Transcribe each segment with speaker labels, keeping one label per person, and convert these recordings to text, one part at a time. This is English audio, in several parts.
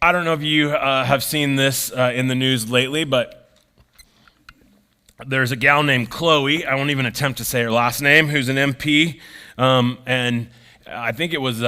Speaker 1: I don't know if you have seen this in the news lately, but there's a gal named Chloe. I won't even attempt to say her last name, who's an MP, and I think it was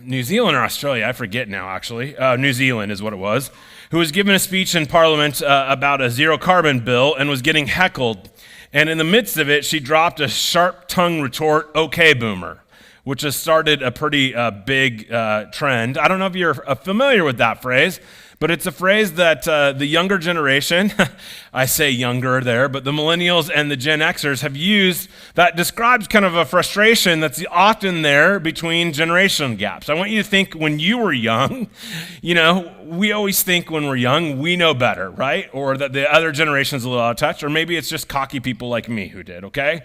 Speaker 1: New Zealand or Australia. I forget now, actually. New Zealand is what it was, who was giving a speech in Parliament about a zero-carbon bill and was getting heckled. And in the midst of it, she dropped a sharp-tongued retort, "Okay, boomer," which has started a pretty big trend. I don't know if you're familiar with that phrase, but it's a phrase that the younger generation, I say younger there, but the millennials and the Gen Xers have used that describes kind of a frustration that's often there between generation gaps. I want you to think when you were young, we always think when we're young, we know better, right? Or that the other generation's a little out of touch, or maybe it's just cocky people like me who did, okay?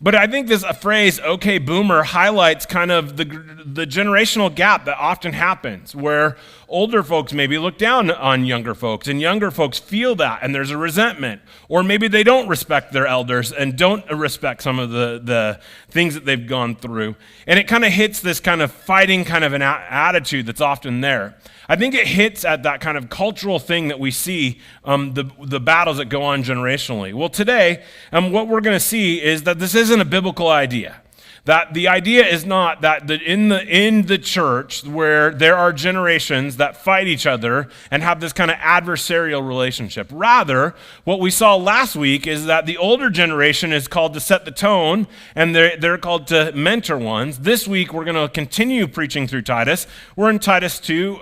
Speaker 1: But I think this phrase, "okay, boomer," highlights kind of the generational gap that often happens, where older folks maybe look down on younger folks, and younger folks feel that, and there's a resentment. Or maybe they don't respect their elders and don't respect some of the things that they've gone through. And it kind of hits this kind of fighting kind of an attitude that's often there. I think it hits at that kind of cultural thing that we see, the battles that go on generationally. Well, today, what we're going to see is that this isn't a biblical idea. That the idea is not that in the church where there are generations that fight each other and have this kind of adversarial relationship. Rather, what we saw last week is that the older generation is called to set the tone, and they're called to mentor ones. This week, we're going to continue preaching through Titus. We're in Titus 2,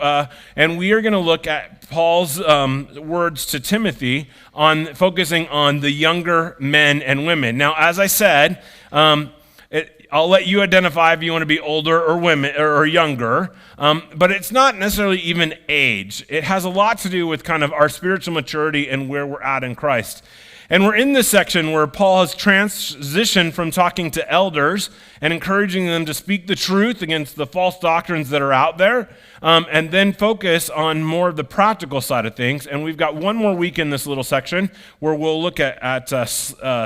Speaker 1: and we are going to look at Paul's words to Timothy on focusing on the younger men and women. Now, as I said, I'll let you identify if you want to be older or women or younger, but it's not necessarily even age. It has a lot to do with kind of our spiritual maturity and where we're at in Christ. And we're in this section where Paul has transitioned from talking to elders and encouraging them to speak the truth against the false doctrines that are out there, and then focus on more of the practical side of things. And we've got one more week in this little section where we'll look at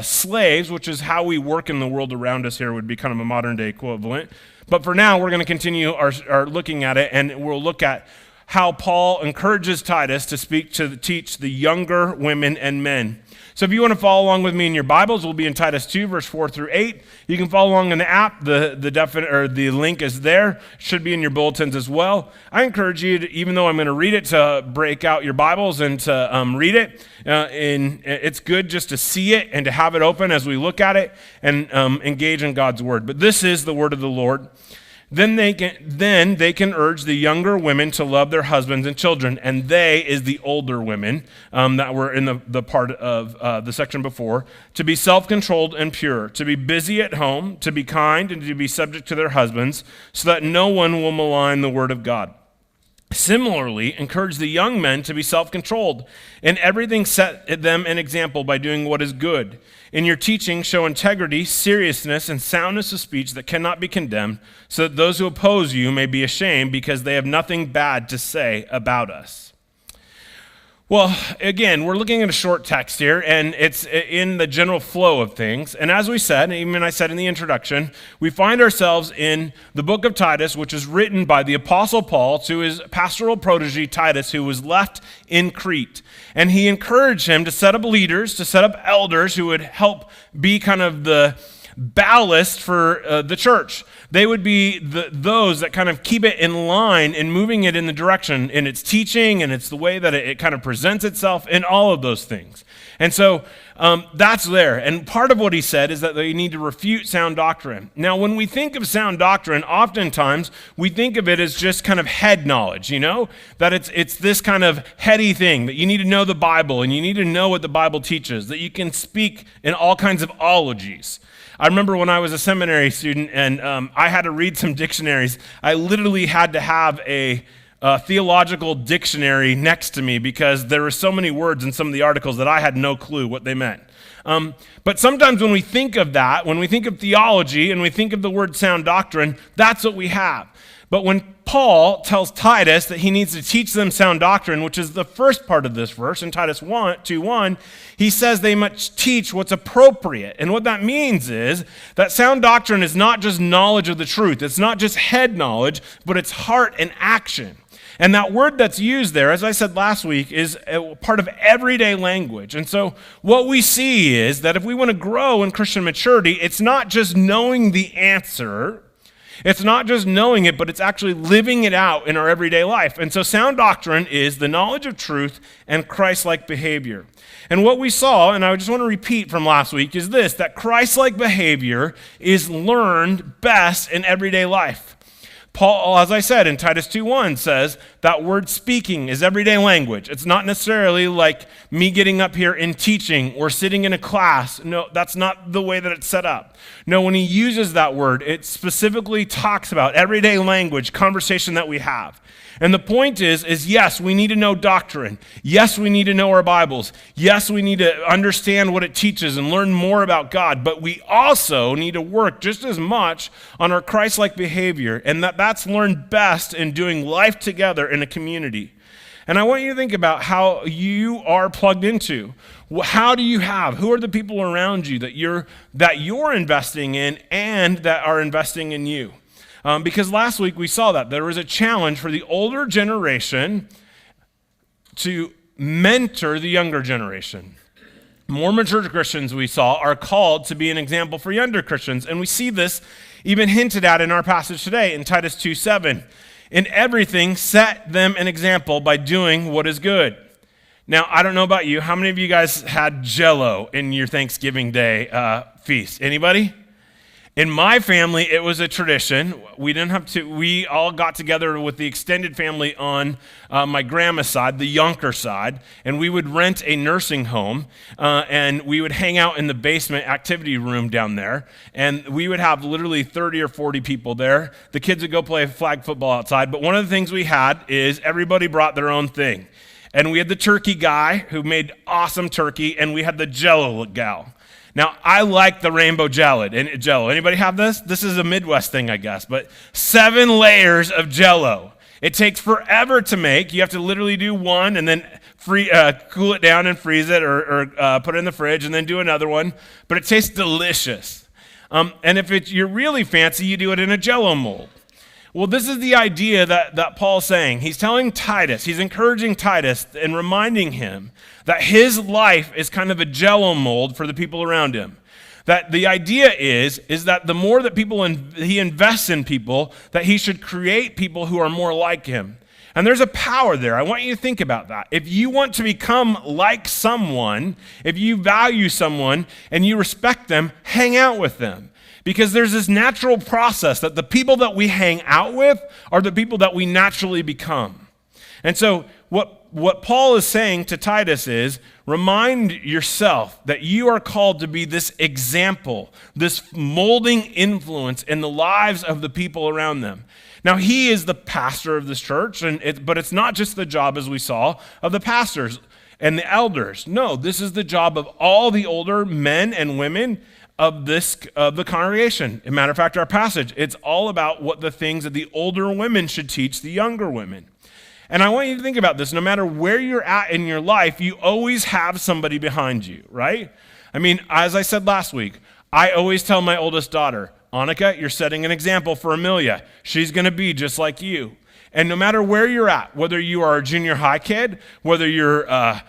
Speaker 1: slaves, which is how we work in the world around us here, would be kind of a modern day equivalent. But for now, we're going to continue our looking at it, and we'll look at how Paul encourages Titus to teach the younger women and men. So if you want to follow along with me in your Bibles, we'll be in Titus 2, verse 4 through 8. You can follow along in the app. The link is there. It should be in your bulletins as well. I encourage you to, even though I'm going to read it, to break out your Bibles and to read it. It's good just to see it and to have it open as we look at it and engage in God's word. But this is the word of the Lord. Then they can urge the younger women to love their husbands and children, and they is the older women that were in the part of the section before, to be self-controlled and pure, to be busy at home, to be kind, and to be subject to their husbands, so that no one will malign the word of God. Similarly, encourage the young men to be self-controlled. In everything, set them an example by doing what is good. In your teaching, show integrity, seriousness, and soundness of speech that cannot be condemned, so that those who oppose you may be ashamed because they have nothing bad to say about us. Well, again, we're looking at a short text here, and it's in the general flow of things. And as we said, even I said in the introduction, we find ourselves in the book of Titus, which is written by the Apostle Paul to his pastoral protege Titus, who was left in Crete. And he encouraged him to set up leaders, to set up elders who would help be kind of the ballast for the church. They would be those that kind of keep it in line and moving it in the direction in its teaching, and it's the way that it kind of presents itself in all of those things. And so that's there. And part of what he said is that they need to refute sound doctrine. Now, when we think of sound doctrine, oftentimes we think of it as just kind of head knowledge, that it's this kind of heady thing, that you need to know the Bible and you need to know what the Bible teaches, that you can speak in all kinds of ologies. I remember when I was a seminary student and I had to read some dictionaries. I literally had to have a theological dictionary next to me because there were so many words in some of the articles that I had no clue what they meant. But sometimes when we think of that, when we think of theology and we think of the word sound doctrine, that's what we have. But when Paul tells Titus that he needs to teach them sound doctrine, which is the first part of this verse in Titus 2:1, he says they must teach what's appropriate. And what that means is that sound doctrine is not just knowledge of the truth. It's not just head knowledge, but it's heart and action. And that word that's used there, as I said last week, is a part of everyday language. And so what we see is that if we want to grow in Christian maturity, it's not just knowing the answer. It's not just knowing it, but it's actually living it out in our everyday life. And so sound doctrine is the knowledge of truth and Christ-like behavior. And what we saw, and I just want to repeat from last week, is this, that Christ-like behavior is learned best in everyday life. Paul, as I said in Titus 2:1, says that word speaking is everyday language. It's not necessarily like me getting up here and teaching or sitting in a class. No, that's not the way that it's set up. No, when he uses that word, it specifically talks about everyday language, conversation that we have. And the point is yes, we need to know doctrine. Yes, we need to know our Bibles. Yes, we need to understand what it teaches and learn more about God. But we also need to work just as much on our Christ-like behavior, and that's learned best in doing life together in a community. And I want you to think about how you are plugged into. How do you have? Who are the people around you that you're investing in and that are investing in you? Because last week we saw that there was a challenge for the older generation to mentor the younger generation. More mature Christians, we saw, are called to be an example for younger Christians. And we see this even hinted at in our passage today in Titus 2:7. In everything, set them an example by doing what is good. Now, I don't know about you. How many of you guys had Jell-O in your Thanksgiving Day feast? Anybody? In my family, it was a tradition. We all got together with the extended family on my grandma's side, the Yonker side, and we would rent a nursing home, and we would hang out in the basement activity room down there, and we would have literally 30 or 40 people there. The kids would go play flag football outside, but one of the things we had is everybody brought their own thing. And we had the turkey guy who made awesome turkey, and we had the Jell-O gal. Now, I like the rainbow Jell-O. Anybody have this? This is a Midwest thing, I guess, but 7 layers of Jell-O. It takes forever to make. You have to literally do one and then cool it down and freeze it or put it in the fridge and then do another one, but it tastes delicious. And if you're really fancy, you do it in a Jell-O mold. Well, this is the idea that Paul's saying. He's telling Titus, he's encouraging Titus and reminding him that his life is kind of a Jell-O mold for the people around him. That the idea is that the more that he invests in people, that he should create people who are more like him. And there's a power there. I want you to think about that. If you want to become like someone, if you value someone and you respect them, hang out with them. Because there's this natural process that the people that we hang out with are the people that we naturally become. And so what Paul is saying to Titus is, remind yourself that you are called to be this example, this molding influence in the lives of the people around them. Now, he is the pastor of this church, but it's not just the job, as we saw, of the pastors and the elders. No, this is the job of all the older men and women of the congregation. As a matter of fact, our passage, it's all about what the things that the older women should teach the younger women. And I want you to think about this. No matter where you're at in your life, you always have somebody behind you, right? I mean, as I said last week, I always tell my oldest daughter, Annika, you're setting an example for Amelia. She's going to be just like you. And no matter where you're at, whether you are a junior high kid, whether you're an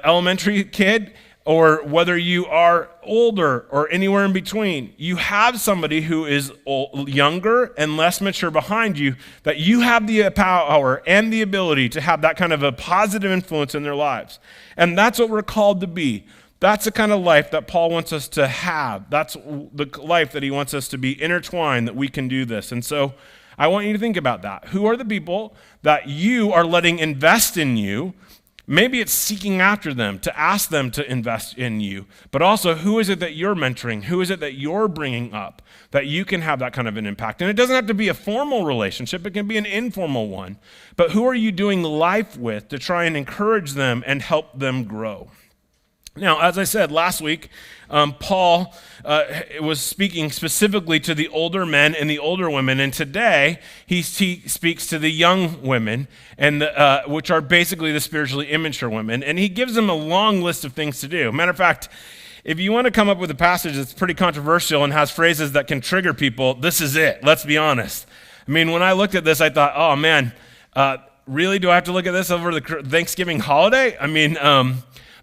Speaker 1: elementary kid, or whether you are older or anywhere in between, you have somebody who is younger and less mature behind you, that you have the power and the ability to have that kind of a positive influence in their lives. And that's what we're called to be. That's the kind of life that Paul wants us to have. That's the life that he wants us to be intertwined, that we can do this. And so I want you to think about that. Who are the people that you are letting invest in you? Maybe it's seeking after them, to ask them to invest in you. But also, who is it that you're mentoring? Who is it that you're bringing up that you can have that kind of an impact? And it doesn't have to be a formal relationship. It can be an informal one. But who are you doing life with to try and encourage them and help them grow? Now, as I said last week, Paul was speaking specifically to the older men and the older women, and today he speaks to the young women, and which are basically the spiritually immature women, and he gives them a long list of things to do. Matter of fact, if you want to come up with a passage that's pretty controversial and has phrases that can trigger people, this is it. Let's be honest. I mean, when I looked at this, I thought, oh man, really, do I have to look at this over the Thanksgiving holiday?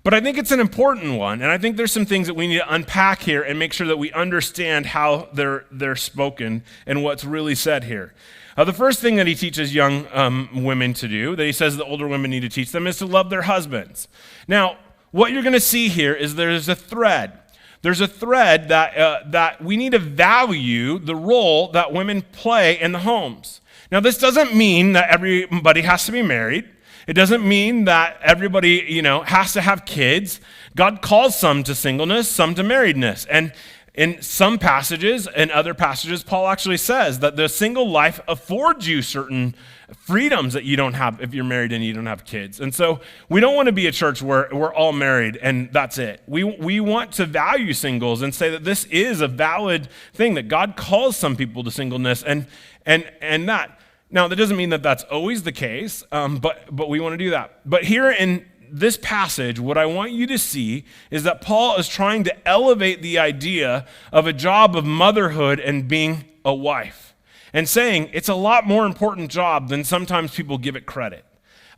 Speaker 1: But I think it's an important one, and I think there's some things that we need to unpack here and make sure that we understand how they're spoken and what's really said here. The first thing that he teaches young women to do, that he says the older women need to teach them, is to love their husbands. Now, what you're going to see here is there's a thread. There's a thread that we need to value the role that women play in the homes. Now, this doesn't mean that everybody has to be married. It doesn't mean that everybody, has to have kids. God calls some to singleness, some to marriedness. And in some passages and other passages, Paul actually says that the single life affords you certain freedoms that you don't have if you're married and you don't have kids. And so we don't want to be a church where we're all married and that's it. We want to value singles and say that this is a valid thing, that God calls some people to singleness and that. Now, that doesn't mean that that's always the case, but we want to do that. But here in this passage, what I want you to see is that Paul is trying to elevate the idea of a job of motherhood and being a wife, and saying it's a lot more important job than sometimes people give it credit.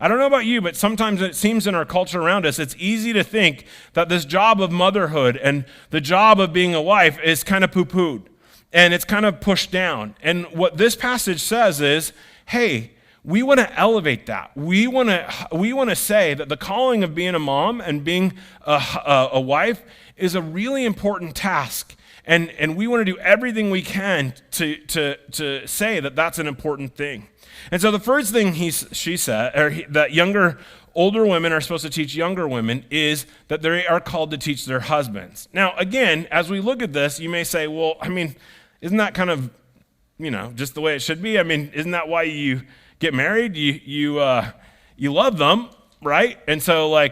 Speaker 1: I don't know about you, but sometimes it seems in our culture around us, it's easy to think that this job of motherhood and the job of being a wife is kind of poo-pooed, and it's kind of pushed down. And what this passage says is, hey, we want to elevate that. We want to say that the calling of being a mom and being a wife is a really important task, and we want to do everything we can to say that that's an important thing. And so the first thing she said, that older women are supposed to teach younger women, is that they are called to teach their husbands. Now, again, as we look at this, you may say, well, isn't that kind of, just the way it should be? Isn't that why you get married? You love them, right? And so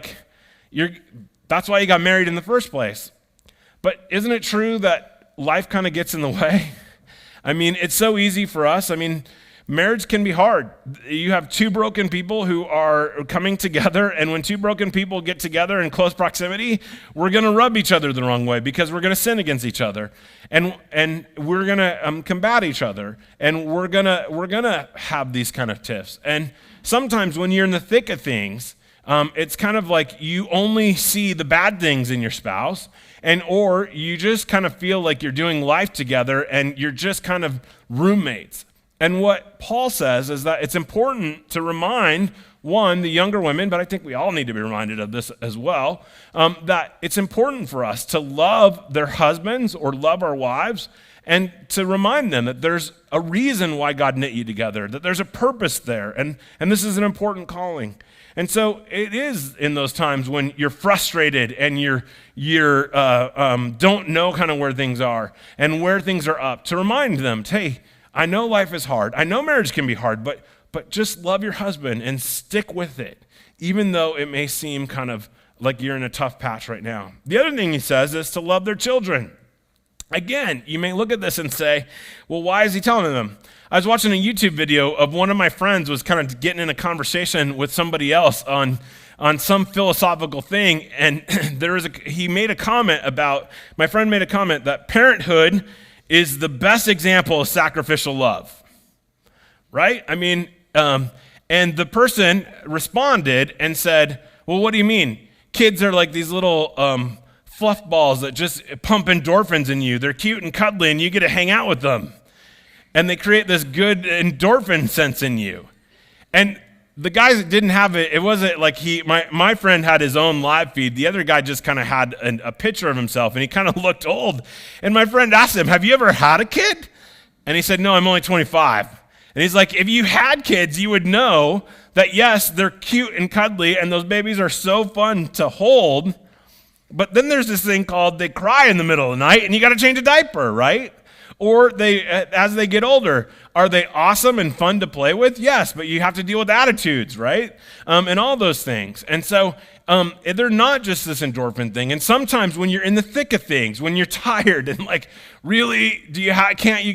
Speaker 1: that's why you got married in the first place. But isn't it true that life kind of gets in the way? It's so easy for us. Marriage can be hard. You have two broken people who are coming together, and when two broken people get together in close proximity, we're going to rub each other the wrong way because we're going to sin against each other, and we're going to combat each other, and we're going to have these kind of tiffs. And sometimes when you're in the thick of things, it's kind of like you only see the bad things in your spouse, or you just kind of feel like you're doing life together and you're just kind of roommates. And what Paul says is that it's important to remind, the younger women, but I think we all need to be reminded of this as well, that it's important for us to love their husbands or love our wives, and to remind them that there's a reason why God knit you together, that there's a purpose there, and this is an important calling. And so it is in those times when you're frustrated and you're don't know kind of where things are and where things are up, to remind them, hey, I know life is hard. I know marriage can be hard, but just love your husband and stick with it, even though it may seem kind of like you're in a tough patch right now. The other thing he says is to love their children. Again, you may look at this and say, well, why is he telling them? I was watching a YouTube video of one of my friends was kind of getting in a conversation with somebody else on some philosophical thing, and my friend made a comment that parenthood is the best example of sacrificial love, right? And the person responded and said, well, what do you mean? Kids are like these little fluff balls that just pump endorphins in you. They're cute and cuddly, and you get to hang out with them. And they create this good endorphin sense in you. And the guys that didn't have it, it wasn't like my friend had his own live feed. The other guy just kind of had a picture of himself, and he kind of looked old. And my friend asked him, have you ever had a kid? And he said, no, I'm only 25. And he's like, if you had kids, you would know that, yes, they're cute and cuddly, and those babies are so fun to hold. But then there's this thing called they cry in the middle of the night, and you got to change a diaper, right? Or as they get older, are they awesome and fun to play with? Yes, but you have to deal with attitudes, right? And all those things. And so they're not just this endorphin thing. And sometimes when you're in the thick of things, when you're tired and really, can't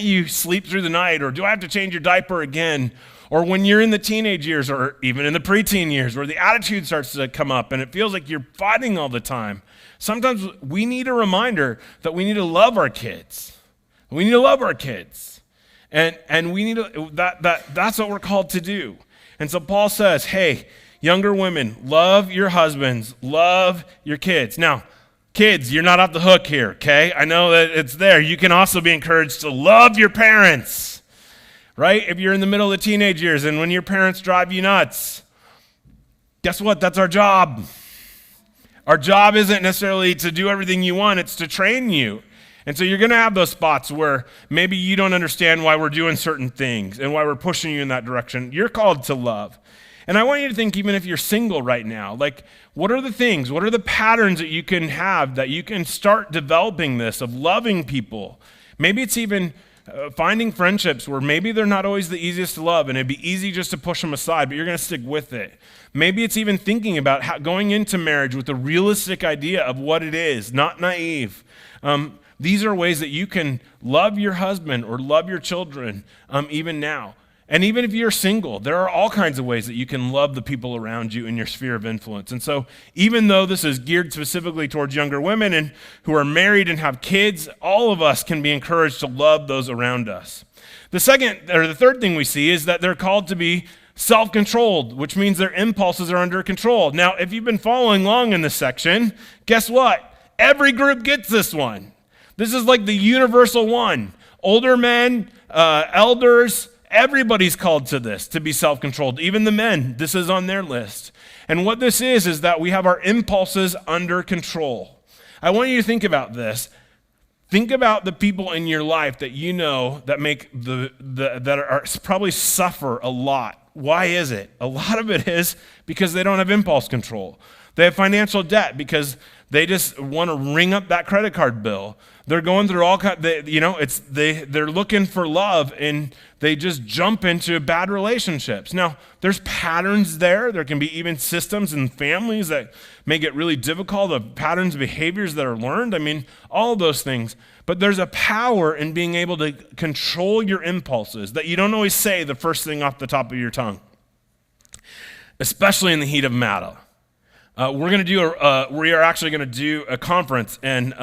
Speaker 1: you sleep through the night? Or do I have to change your diaper again? Or when you're in the teenage years or even in the preteen years where the attitude starts to come up and it feels like you're fighting all the time. Sometimes we need a reminder that we need to love our kids. We need to love our kids. And we need to, that's what we're called to do. And so Paul says, hey, younger women, love your husbands, love your kids. Now, kids, you're not off the hook here, okay? I know that it's there. You can also be encouraged to love your parents, right? If you're in the middle of the teenage years and when your parents drive you nuts, guess what? That's our job. Our job isn't necessarily to do everything you want, it's to train you. And so you're going to have those spots where maybe you don't understand why we're doing certain things and why we're pushing you in that direction. You're called to love. And I want you to think, even if you're single right now, like, what are the things, what are the patterns that you can have that you can start developing this of loving people? Maybe it's even finding friendships where maybe they're not always the easiest to love and it'd be easy just to push them aside, but you're going to stick with it. Maybe it's even thinking about going into marriage with a realistic idea of what it is, not naive. These are ways that you can love your husband or love your children even now. And even if you're single, there are all kinds of ways that you can love the people around you in your sphere of influence. And so even though this is geared specifically towards younger women and who are married and have kids, all of us can be encouraged to love those around us. The third thing we see is that they're called to be self-controlled, which means their impulses are under control. Now, if you've been following along in this section, guess what? Every group gets this one. This is like the universal one. Older men, elders, everybody's called to this, to be self-controlled. Even the men, this is on their list. And what this is that we have our impulses under control. I want you to think about this. Think about the people in your life that you know that make that are probably suffer a lot. Why is it? A lot of it is because they don't have impulse control. They have financial debt because they just want to ring up that credit card bill. They're going through all kinds. They're looking for love and they just jump into bad relationships. Now, there's patterns there. There can be even systems and families that make it really difficult. The patterns of behaviors that are learned. I mean, all of those things. But there's a power in being able to control your impulses that you don't always say the first thing off the top of your tongue, especially in the heat of battle. We are actually going to do a conference, and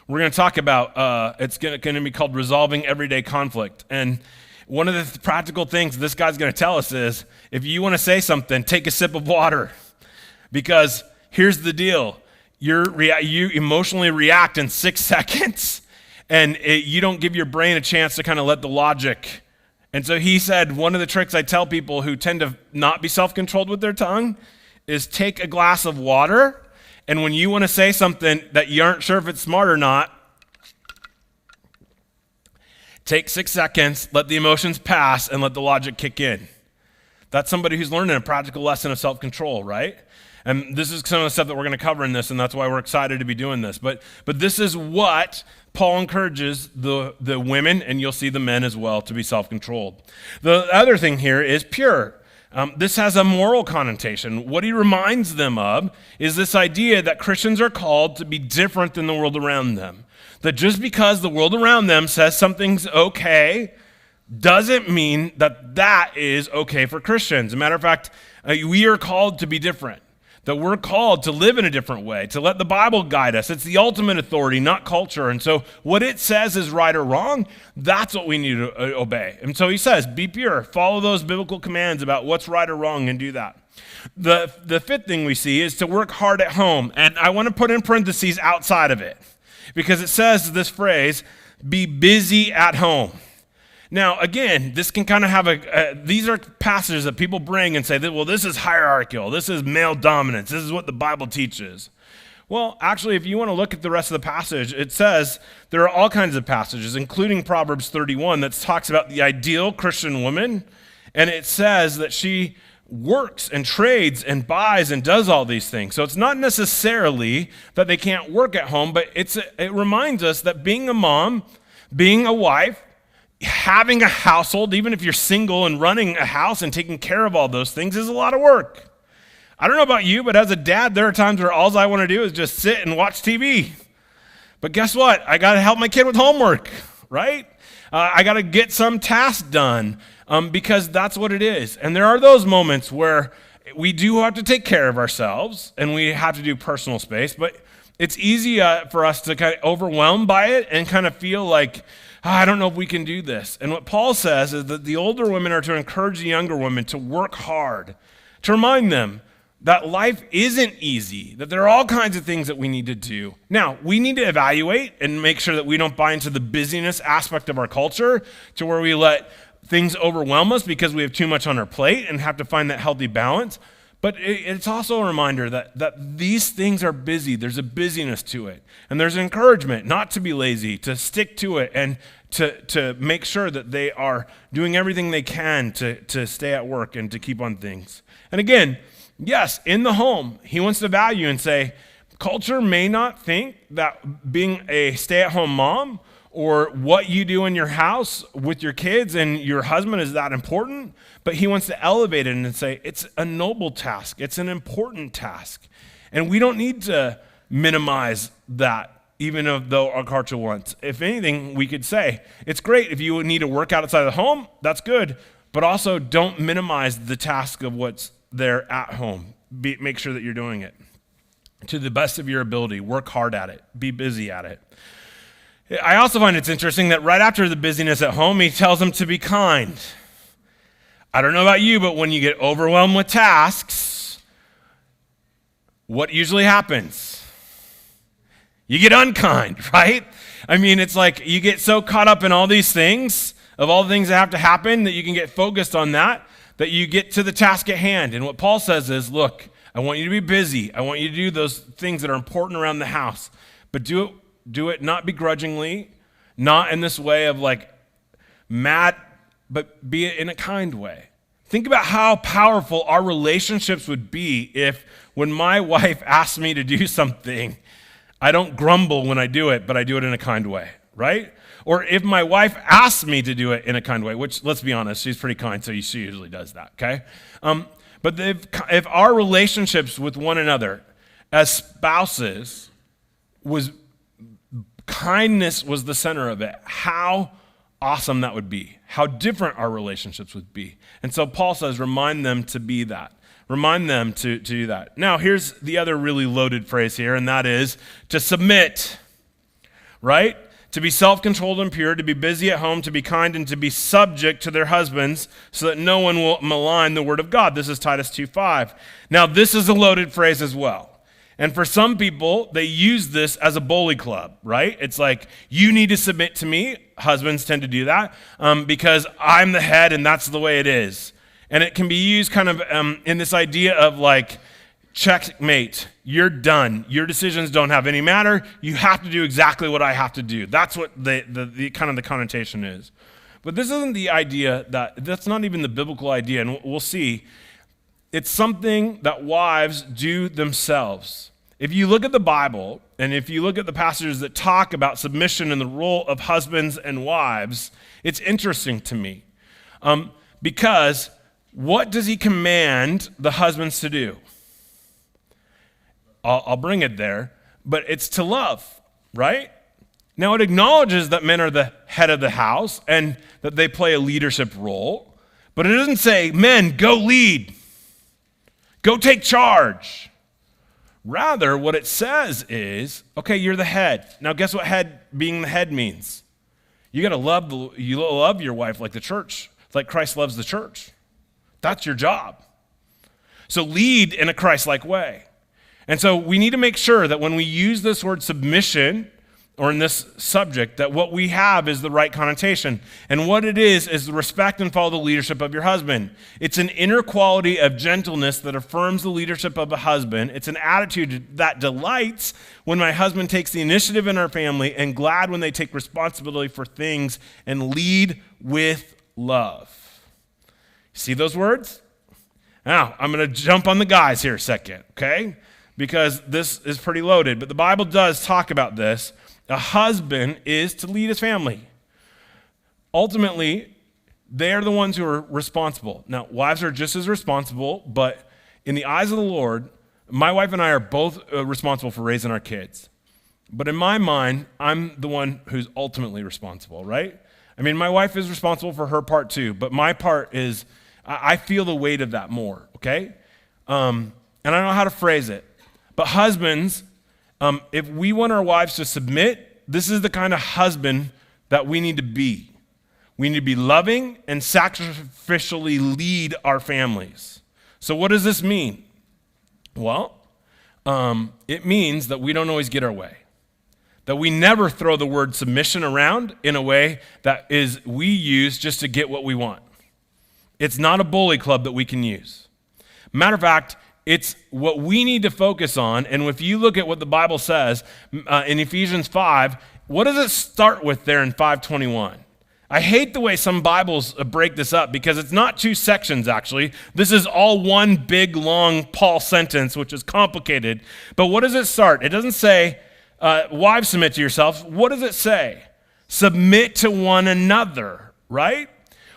Speaker 1: we're going to talk about, it's going to be called Resolving Everyday Conflict. And one of the practical things this guy's going to tell us is, if you want to say something, take a sip of water. Because here's the deal. You emotionally react in 6 seconds, and you don't give your brain a chance to kind of let the logic. And so he said, one of the tricks I tell people who tend to not be self-controlled with their tongue is take a glass of water, and when you want to say something that you aren't sure if it's smart or not, take 6 seconds, let the emotions pass, and let the logic kick in. That's somebody who's learning a practical lesson of self-control, right? And this is some of the stuff that we're going to cover in this, and that's why we're excited to be doing this. But this is what Paul encourages the women, and you'll see the men as well, to be self-controlled. The other thing here is pure. This has a moral connotation. What he reminds them of is this idea that Christians are called to be different than the world around them. That just because the world around them says something's okay, doesn't mean that that is okay for Christians. As a matter of fact, we are called to be different. That we're called to live in a different way, to let the Bible guide us. It's the ultimate authority, not culture. And so what it says is right or wrong, that's what we need to obey. And so he says, be pure, follow those biblical commands about what's right or wrong, and do that. The fifth thing we see is to work hard at home. And I want to put in parentheses outside of it, because it says this phrase, be busy at home. Now, again, this can kind of have these are passages that people bring and say, well, this is hierarchical. This is male dominance. This is what the Bible teaches. Well, actually, if you want to look at the rest of the passage, it says there are all kinds of passages, including Proverbs 31, that talks about the ideal Christian woman. And it says that she works and trades and buys and does all these things. So it's not necessarily that they can't work at home, but it reminds us that being a mom, being a wife, having a household, even if you're single and running a house and taking care of all those things, is a lot of work. I don't know about you, but as a dad, there are times where all I want to do is just sit and watch TV. But guess what? I got to help my kid with homework, right? I got to get some task done because that's what it is. And there are those moments where we do have to take care of ourselves and we have to do personal space, but It's easy for us to kind of overwhelmed by it and kind of feel like, I don't know if we can do this. And what Paul says is that the older women are to encourage the younger women to work hard, to remind them that life isn't easy, that there are all kinds of things that we need to do. Now, we need to evaluate and make sure that we don't buy into the busyness aspect of our culture to where we let things overwhelm us because we have too much on our plate and have to find that healthy balance. But it's also a reminder that these things are busy. There's a busyness to it. And there's an encouragement not to be lazy, to stick to it, and to make sure that they are doing everything they can to stay at work and to keep on things. And again, yes, in the home, he wants to value and say, culture may not think that being a stay-at-home mom or what you do in your house with your kids and your husband is that important, but he wants to elevate it and say, it's a noble task. It's an important task. And we don't need to minimize that, even though our culture wants. If anything, we could say, it's great if you need to work outside of the home, that's good, but also don't minimize the task of what's there at home. Make sure that you're doing it to the best of your ability. Work hard at it. Be busy at it. I also find it's interesting that right after the busyness at home, he tells them to be kind. I don't know about you, but when you get overwhelmed with tasks, what usually happens? You get unkind, right? I mean, it's like you get so caught up in all these things, of all the things that have to happen, that you can get focused on that you get to the task at hand. And what Paul says is, look, I want you to be busy. I want you to do those things that are important around the house, but do it not begrudgingly, not in this way of like mad, but be it in a kind way. Think about how powerful our relationships would be if when my wife asks me to do something, I don't grumble when I do it, but I do it in a kind way, right? Or if my wife asks me to do it in a kind way, which, let's be honest, she's pretty kind, so she usually does that, okay? But if our relationships with one another as spouses kindness was the center of it, how awesome that would be, how different our relationships would be. And so Paul says, remind them to be that. Remind them to do that. Now, here's the other really loaded phrase here, and that is to submit, right? To be self-controlled and pure, to be busy at home, to be kind, and to be subject to their husbands so that no one will malign the word of God. This is Titus 2:5. Now, this is a loaded phrase as well. And for some people, they use this as a bully club, right? It's like, you need to submit to me. Husbands tend to do that because I'm the head and that's the way it is. And it can be used kind of in this idea of like, checkmate, you're done. Your decisions don't have any matter. You have to do exactly what I have to do. That's what the kind of the connotation is. But this isn't the idea that's not even the biblical idea. And we'll see. It's something that wives do themselves. If you look at the Bible, and if you look at the passages that talk about submission and the role of husbands and wives, it's interesting to me. Because what does he command the husbands to do? I'll bring it there, but it's to love, right? Now, it acknowledges that men are the head of the house and that they play a leadership role, but it doesn't say, men, go lead. Go take charge. Rather, what it says is, okay, you're the head. Now, guess what being the head means? You got to love your wife like the church, like Christ loves the church. That's your job. So lead in a Christ-like way. And so we need to make sure that when we use this word submission, or in this subject, that what we have is the right connotation. And what it is the respect and follow the leadership of your husband. It's an inner quality of gentleness that affirms the leadership of a husband. It's an attitude that delights when my husband takes the initiative in our family and glad when they take responsibility for things and lead with love. See those words? Now, I'm going to jump on the guys here a second, okay? Because this is pretty loaded. But the Bible does talk about this. A husband is to lead his family. Ultimately, they are the ones who are responsible. Now, wives are just as responsible, but in the eyes of the Lord, my wife and I are both responsible for raising our kids. But in my mind, I'm the one who's ultimately responsible, right? I mean, my wife is responsible for her part too, but my part is, I feel the weight of that more, okay? And I don't know how to phrase it. But husbands, If we want our wives to submit, this is the kind of husband that we need to be. We need to be loving and sacrificially lead our families. So what does this mean? Well, it means that we don't always get our way. That we never throw the word submission around in a way that is we use just to get what we want. It's not a bully club that we can use. Matter of fact, it's what we need to focus on. And if you look at what the Bible says in Ephesians 5, what does it start with there in 5:21? I hate the way some Bibles break this up because it's not two sections, actually. This is all one big, long Paul sentence, which is complicated. But what does it start? It doesn't say, wives, submit to yourselves. What does it say? Submit to one another, right?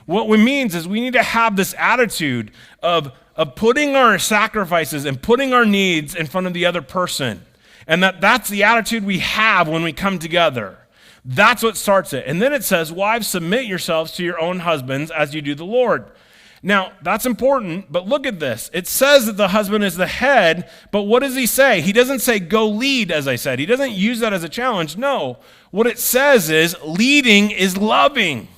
Speaker 1: What it means is we need to have this attitude of putting our sacrifices and putting our needs in front of the other person. And that's the attitude we have when we come together. That's what starts it. And then it says, wives, submit yourselves to your own husbands as you do the Lord. Now, that's important, but look at this. It says that the husband is the head, but what does he say? He doesn't say, go lead, as I said. He doesn't use that as a challenge. No, what it says is leading is loving.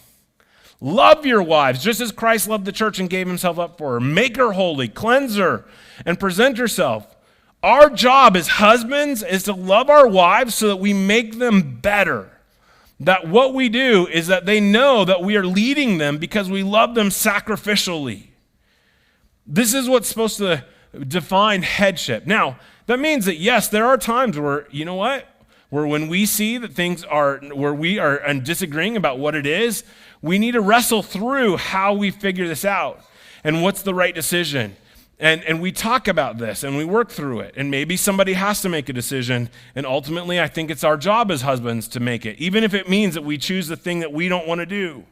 Speaker 1: Love your wives, just as Christ loved the church and gave himself up for her. Make her holy, cleanse her, and present herself. Our job as husbands is to love our wives so that we make them better. That what we do is that they know that we are leading them because we love them sacrificially. This is what's supposed to define headship. Now, that means that yes, there are times where, you know what? Where when we see that things are, where we are disagreeing about what it is, we need to wrestle through how we figure this out and what's the right decision. And we talk about this and we work through it. And maybe somebody has to make a decision. And ultimately, I think it's our job as husbands to make it, even if it means that we choose the thing that we don't want to do.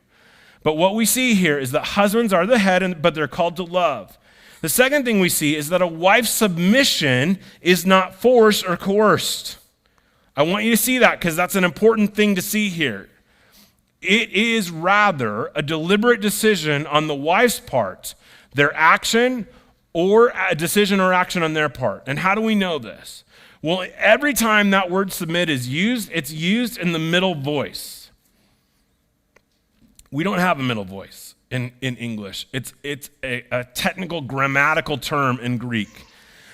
Speaker 1: But what we see here is that husbands are the head, but they're called to love. The second thing we see is that a wife's submission is not forced or coerced. I want you to see that because that's an important thing to see here. It is rather a deliberate decision on the wife's part, their action or a decision or action on their part. And how do we know this? Well, every time that word submit is used, it's used in the middle voice. We don't have a middle voice in English. It's a technical grammatical term in Greek.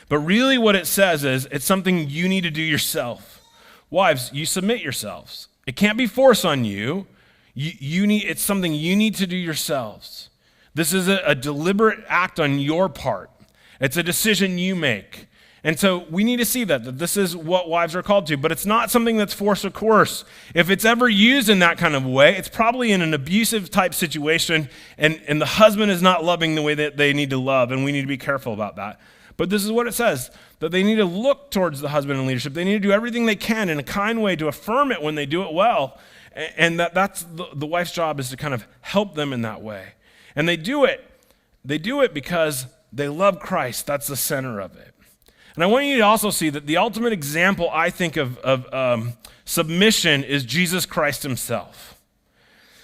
Speaker 1: But really what it says is it's something you need to do yourself. Wives, you submit yourselves. It can't be forced on you. It's something you need to do yourselves. This is a deliberate act on your part. It's a decision you make. And so we need to see that this is what wives are called to, but it's not something that's forced or coerced. If it's ever used in that kind of way, it's probably in an abusive type situation, and the husband is not loving the way that they need to love, and we need to be careful about that. But this is what it says, that they need to look towards the husband in leadership. They need to do everything they can in a kind way to affirm it when they do it well, and that's the wife's job is to kind of help them in that way. And they do it because they love Christ. That's the center of it. And I want you to also see that the ultimate example, I think, of submission is Jesus Christ himself.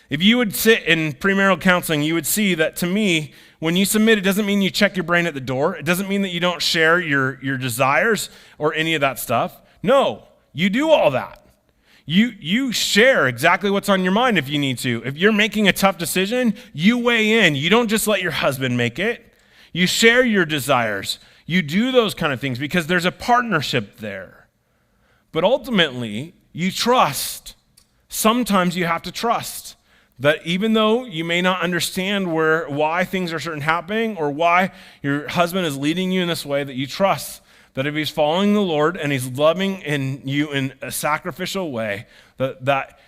Speaker 1: If you would sit in premarital counseling, you would see that, to me, when you submit, it doesn't mean you check your brain at the door. It doesn't mean that you don't share your desires or any of that stuff. No, you do all that. You share exactly what's on your mind if you need to. If you're making a tough decision, you weigh in. You don't just let your husband make it. You share your desires. You do those kind of things because there's a partnership there. But ultimately, you trust. Sometimes you have to trust that even though you may not understand why things are certain happening or why your husband is leading you in this way, that you trust that if he's following the Lord and he's loving you in a sacrificial way, that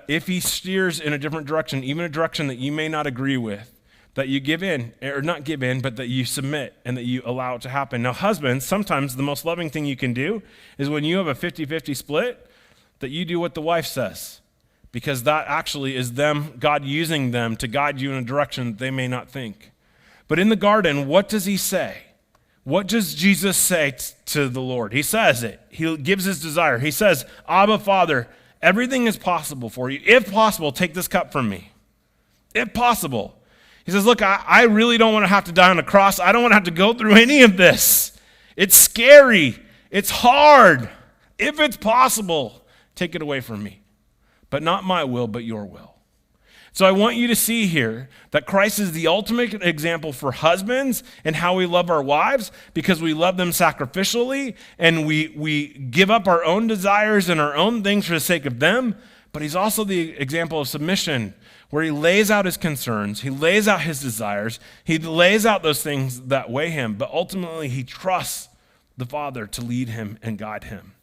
Speaker 1: if he steers in a different direction, even a direction that you may not agree with, that you give in, or not give in, but that you submit and that you allow it to happen. Now, husbands, sometimes the most loving thing you can do is when you have a 50-50 split, that you do what the wife says, because that actually is God using them to guide you in a direction that they may not think. But in the garden, what does he say? What does Jesus say to the Lord? He says it. He gives his desire. He says, Abba, Father, everything is possible for you. If possible, take this cup from me. If possible. He says, look, I really don't want to have to die on a cross. I don't want to have to go through any of this. It's scary. It's hard. If it's possible, take it away from me. But not my will, but your will. So I want you to see here that Christ is the ultimate example for husbands and how we love our wives, because we love them sacrificially and we give up our own desires and our own things for the sake of them. But he's also the example of submission, where he lays out his concerns, he lays out his desires, he lays out those things that weigh him, but ultimately he trusts the Father to lead him and guide him.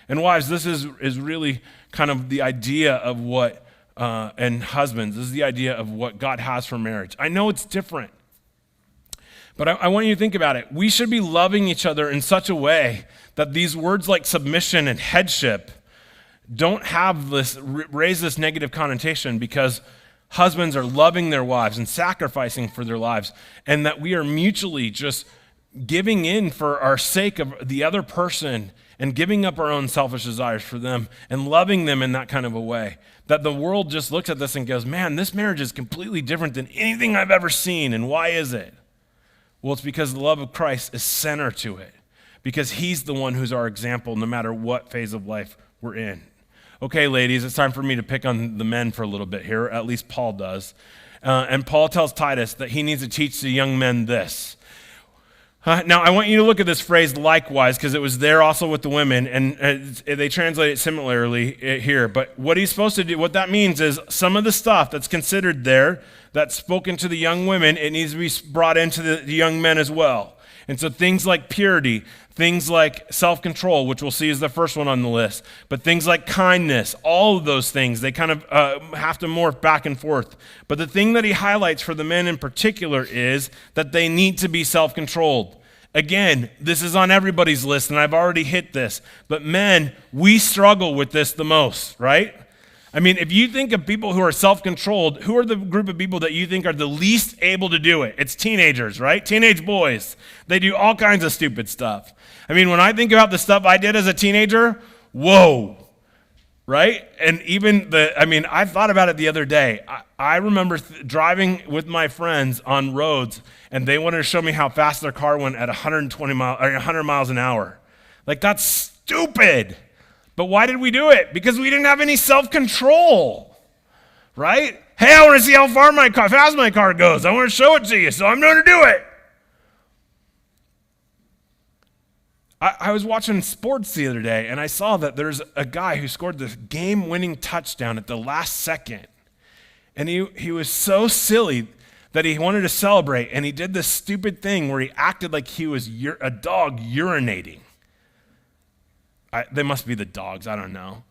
Speaker 1: And wives, this is really kind of the idea of what, and husbands, this is the idea of what God has for marriage. I know it's different, but I want you to think about it. We should be loving each other in such a way that these words like submission and headship don't have this, raise this negative connotation, because husbands are loving their wives and sacrificing for their lives, and that we are mutually just giving in for our sake of the other person and giving up our own selfish desires for them and loving them in that kind of a way. That the world just looks at this and goes, man, this marriage is completely different than anything I've ever seen. And why is it? Well, it's because the love of Christ is center to it, because he's the one who's our example no matter what phase of life we're in. Okay, ladies, it's time for me to pick on the men for a little bit here, at least Paul does. And Paul tells Titus that he needs to teach the young men this. Now, I want you to look at this phrase likewise, because it was there also with the women, and they translate it similarly here. But what he's supposed to do, what that means is some of the stuff that's considered there, that's spoken to the young women, it needs to be brought into the young men as well. And so things like purity, things like self-control, which we'll see is the first one on the list, but things like kindness, all of those things, they kind of have to morph back and forth. But the thing that he highlights for the men in particular is that they need to be self-controlled. Again, this is on everybody's list, and I've already hit this, but men, we struggle with this the most, right? I mean, if you think of people who are self-controlled, who are the group of people that you think are the least able to do it? It's teenagers, right? Teenage boys. They do all kinds of stupid stuff. I mean, when I think about the stuff I did as a teenager, whoa, right? And even I thought about it the other day. I remember driving with my friends on roads, and they wanted to show me how fast their car went at 100 miles an hour. Like, that's stupid. But why did we do it? Because we didn't have any self-control, right? Hey, I want to see how fast my car goes. I want to show it to you, so I'm going to do it. I was watching sports the other day, and I saw that there's a guy who scored the game-winning touchdown at the last second. And he was so silly that he wanted to celebrate, and he did this stupid thing where he acted like he was a dog urinating. They must be the dogs, I don't know.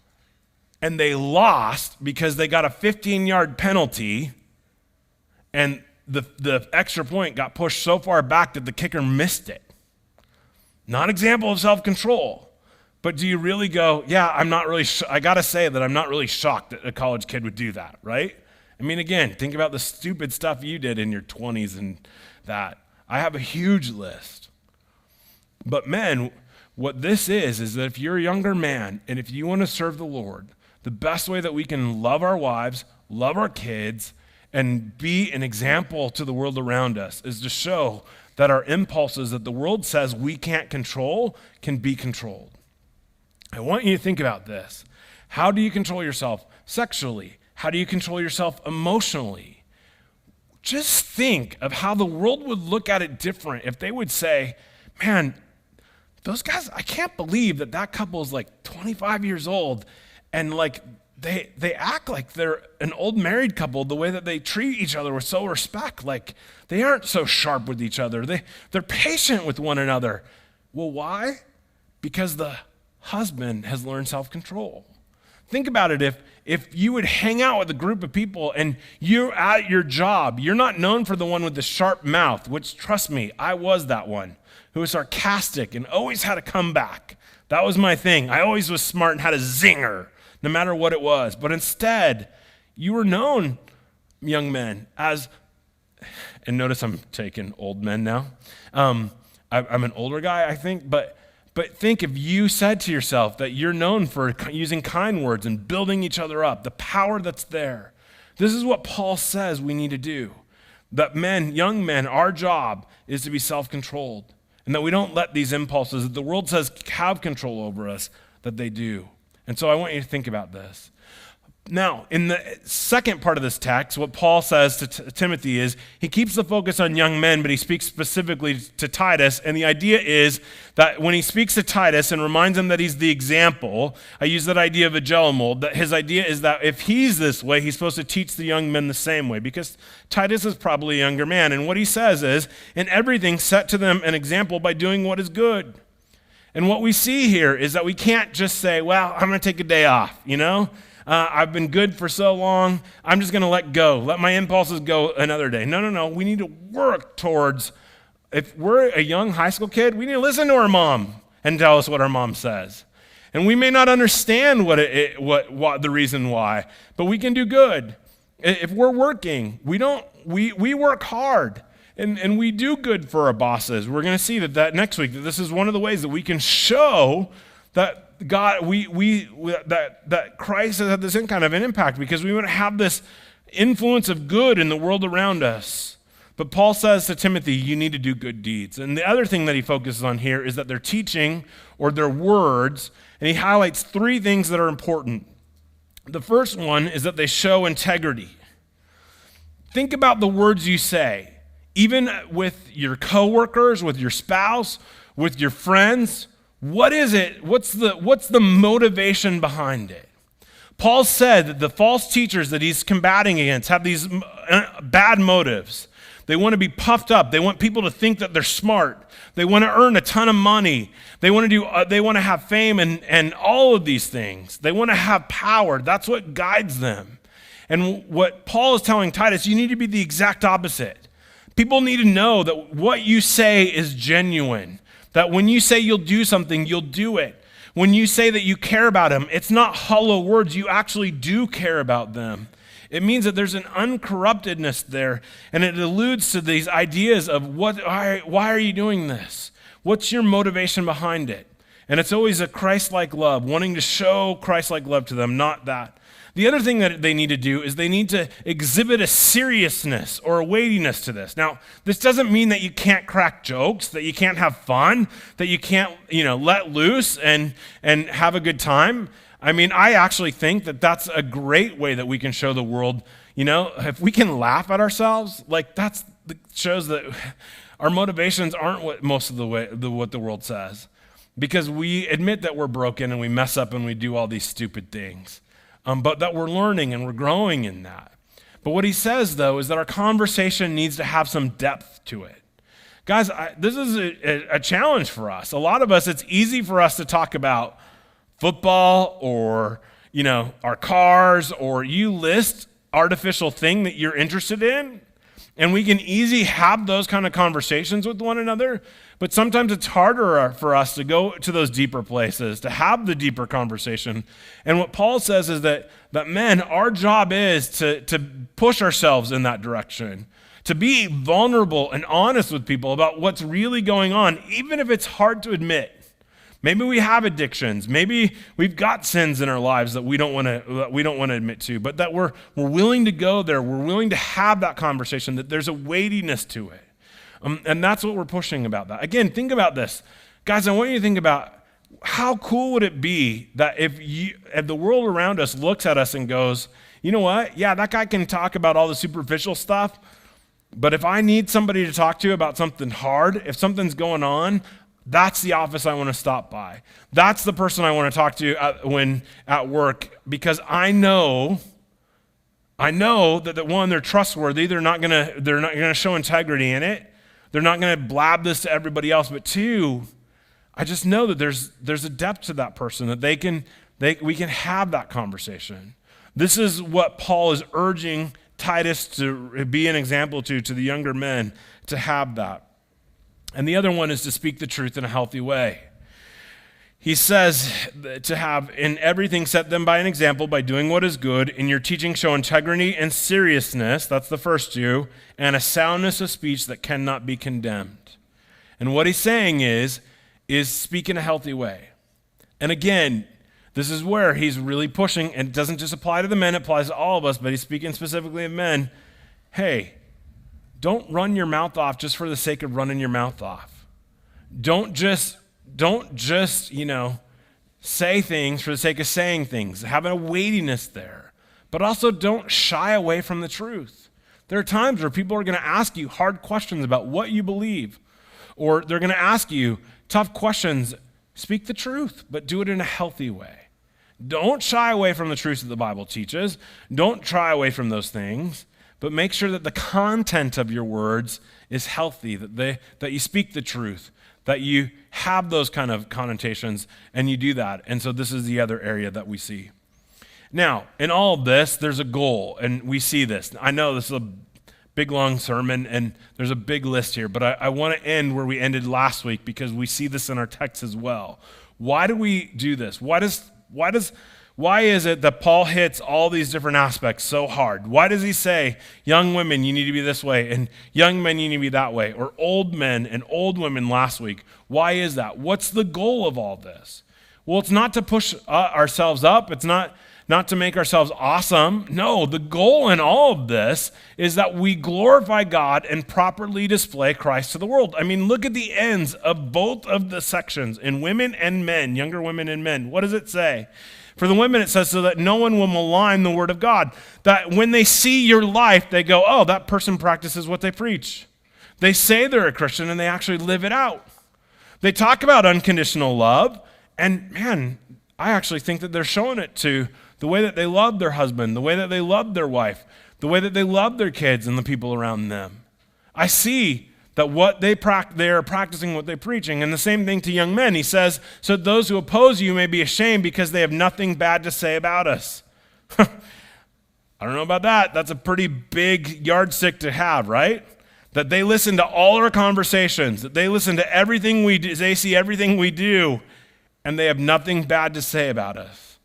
Speaker 1: And they lost because they got a 15-yard penalty, and the extra point got pushed so far back that the kicker missed it. Not example of self-control. But do you really go, yeah, I got to say that I'm not really shocked that a college kid would do that, right? I mean, again, think about the stupid stuff you did in your 20s and that. I have a huge list. But men, what this is that if you're a younger man and if you want to serve the Lord, the best way that we can love our wives, love our kids, and be an example to the world around us is to show that our impulses that the world says we can't control can be controlled. I want you to think about this. How do you control yourself sexually? How do you control yourself emotionally? Just think of how the world would look at it different if they would say, man, those guys, I can't believe that couple is like 25 years old and like they act like they're an old married couple, the way that they treat each other with so respect. Like they aren't so sharp with each other. They're patient with one another. Well, why? Because the husband has learned self-control. Think about it. If you would hang out with a group of people and you're at your job, you're not known for the one with the sharp mouth, which, trust me, I was that one, who was sarcastic and always had a comeback. That was my thing. I always was smart and had a zinger, no matter what it was. But instead, you were known, young men, as, and notice I'm taking old men now. I'm an older guy, I think, but think if you said to yourself that you're known for using kind words and building each other up, the power that's there. This is what Paul says we need to do. That men, young men, our job is to be self-controlled. And that we don't let these impulses that the world says have control over us, that they do. And so I want you to think about this. Now, in the second part of this text, what Paul says to Timothy is he keeps the focus on young men, but he speaks specifically to Titus. And the idea is that when he speaks to Titus and reminds him that he's the example, I use that idea of a jello mold, that his idea is that if he's this way, he's supposed to teach the young men the same way, because Titus is probably a younger man. And what he says is, in everything, set to them an example by doing what is good. And what we see here is that we can't just say, well, I'm going to take a day off, I've been good for so long, I'm just going to let my impulses go another day. No. We need to work towards, if we're a young high school kid, we need to listen to our mom and tell us what our mom says. And we may not understand what the reason why, but we can do good. If we're working, we work hard. And we do good for our bosses. We're going to see that next week, that this is one of the ways that we can show that God, that Christ has had this kind of an impact, because we want to have this influence of good in the world around us. But Paul says to Timothy, you need to do good deeds. And the other thing that he focuses on here is that their teaching or their words, and he highlights three things that are important. The first one is that they show integrity. Think about the words you say, even with your coworkers, with your spouse, with your friends. What is it? What's the motivation behind it? Paul said that the false teachers that he's combating against have these bad motives. They want to be puffed up. They want people to think that they're smart. They want to earn a ton of money. They want to have fame and all of these things. They want to have power. That's what guides them. And what Paul is telling Titus, you need to be the exact opposite. People need to know that what you say is genuine. That when you say you'll do something, you'll do it. When you say that you care about them, it's not hollow words. You actually do care about them. It means that there's an uncorruptedness there, and it alludes to these ideas of why are you doing this? What's your motivation behind it? And it's always a Christ-like love, wanting to show Christ-like love to them, not that. The other thing that they need to do is they need to exhibit a seriousness or a weightiness to this. Now, this doesn't mean that you can't crack jokes, that you can't have fun, that you can't, let loose and have a good time. I mean, I actually think that that's a great way that we can show the world, if we can laugh at ourselves, that shows that our motivations aren't what most of what the world says, because we admit that we're broken and we mess up and we do all these stupid things. But that we're learning and we're growing in that. But what he says, though, is that our conversation needs to have some depth to it. Guys, this is a challenge for us. A lot of us, it's easy for us to talk about football or, our cars, or you list artificial thing that you're interested in, and we can easily have those kind of conversations with one another. But sometimes it's harder for us to go to those deeper places, to have the deeper conversation. And what Paul says is that men, our job is to push ourselves in that direction, to be vulnerable and honest with people about what's really going on, even if it's hard to admit. Maybe we have addictions. Maybe we've got sins in our lives that we don't want to admit to, but that we're willing to go there. We're willing to have that conversation, that there's a weightiness to it. And that's what we're pushing about that. Again, think about this. Guys, I want you to think about how cool would it be that if the world around us looks at us and goes, you know what? Yeah, that guy can talk about all the superficial stuff, but if I need somebody to talk to about something hard, if something's going on, that's the office I want to stop by. That's the person I want to talk to at work, because I know that one, they're trustworthy. They're not gonna show integrity in it. They're not gonna blab this to everybody else. But two, I just know that there's a depth to that person that we can have that conversation. This is what Paul is urging Titus to be an example to the younger men, to have that. And the other one is to speak the truth in a healthy way. He says to have in everything set them by an example by doing what is good. In your teaching show integrity and seriousness, that's the first two, and a soundness of speech that cannot be condemned. And what he's saying is speak in a healthy way. And again, this is where he's really pushing, and it doesn't just apply to the men, it applies to all of us, but he's speaking specifically of men. Hey, don't run your mouth off just for the sake of running your mouth off. Don't just say things for the sake of saying things, have a weightiness there, but also don't shy away from the truth. There are times where people are going to ask you hard questions about what you believe, or they're going to ask you tough questions. Speak the truth, but do it in a healthy way. Don't shy away from the truths that the Bible teaches. Don't shy away from those things, but make sure that the content of your words is healthy, that you speak the truth, that you have those kind of connotations, and you do that. And so this is the other area that we see. Now, in all of this, there's a goal, and we see this. I know this is a big, long sermon, and there's a big list here, but I want to end where we ended last week because we see this in our text as well. Why do we do this? Why is it that Paul hits all these different aspects so hard? Why does he say, young women, you need to be this way, and young men, you need to be that way, or old men and old women last week? Why is that? What's the goal of all this? Well, it's not to push ourselves up. It's not to make ourselves awesome. No, the goal in all of this is that we glorify God and properly display Christ to the world. I mean, look at the ends of both of the sections in women and men, younger women and men. What does it say? For the women, it says so that no one will malign the word of God. That when they see your life, they go, oh, that person practices what they preach. They say they're a Christian and they actually live it out. They talk about unconditional love, and man, I actually think that they're showing it to the way that they love their husband, the way that they love their wife, the way that they love their kids and the people around them. I see that what they are practicing what they're preaching. And the same thing to young men. He says, so that those who oppose you may be ashamed because they have nothing bad to say about us. I don't know about that. That's a pretty big yardstick to have, right? That they listen to all our conversations, that they listen to everything we do, they see everything we do, and they have nothing bad to say about us.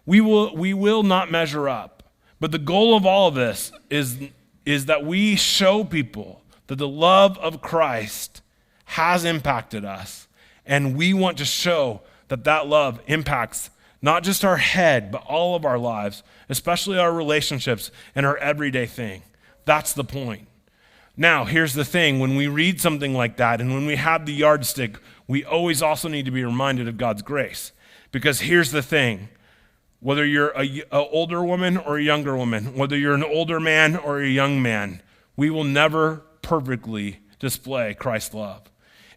Speaker 1: We will not measure up. But the goal of all of this is that we show people that the love of Christ has impacted us. And we want to show that that love impacts not just our head, but all of our lives, especially our relationships and our everyday thing. That's the point. Now, here's the thing. When we read something like that and when we have the yardstick, we always also need to be reminded of God's grace. Because here's the thing. Whether you're an older woman or a younger woman, whether you're an older man or a young man, we will never perfectly display Christ's love.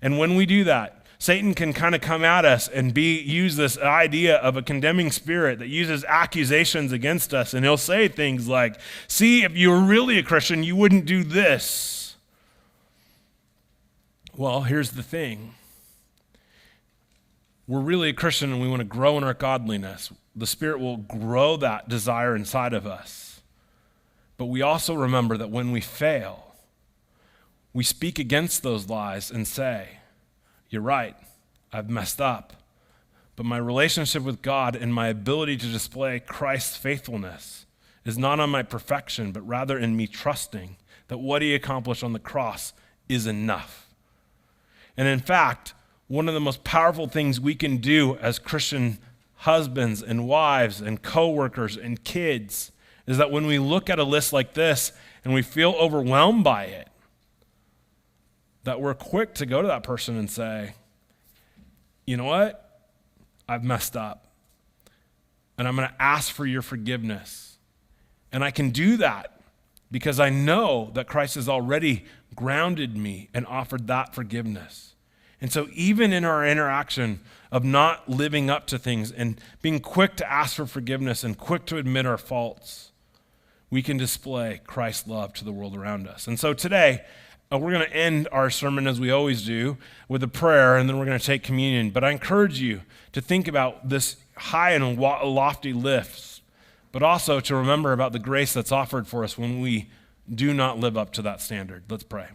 Speaker 1: And when we do that, Satan can kind of come at us and use this idea of a condemning spirit that uses accusations against us. And he'll say things like, see, if you were really a Christian, you wouldn't do this. Well, here's the thing. We're really a Christian and we want to grow in our godliness. The Spirit will grow that desire inside of us. But we also remember that when we fail, we speak against those lies and say, you're right, I've messed up. But my relationship with God and my ability to display Christ's faithfulness is not on my perfection, but rather in me trusting that what he accomplished on the cross is enough. And in fact, one of the most powerful things we can do as Christian husbands and wives and coworkers and kids is that when we look at a list like this and we feel overwhelmed by it, that we're quick to go to that person and say, you know what? I've messed up. And I'm going to ask for your forgiveness. And I can do that because I know that Christ has already grounded me and offered that forgiveness. And so even in our interaction of not living up to things and being quick to ask for forgiveness and quick to admit our faults, we can display Christ's love to the world around us. And so today, we're going to end our sermon as we always do with a prayer, and then we're going to take communion. But I encourage you to think about this high and lofty lifts, but also to remember about the grace that's offered for us when we do not live up to that standard. Let's pray.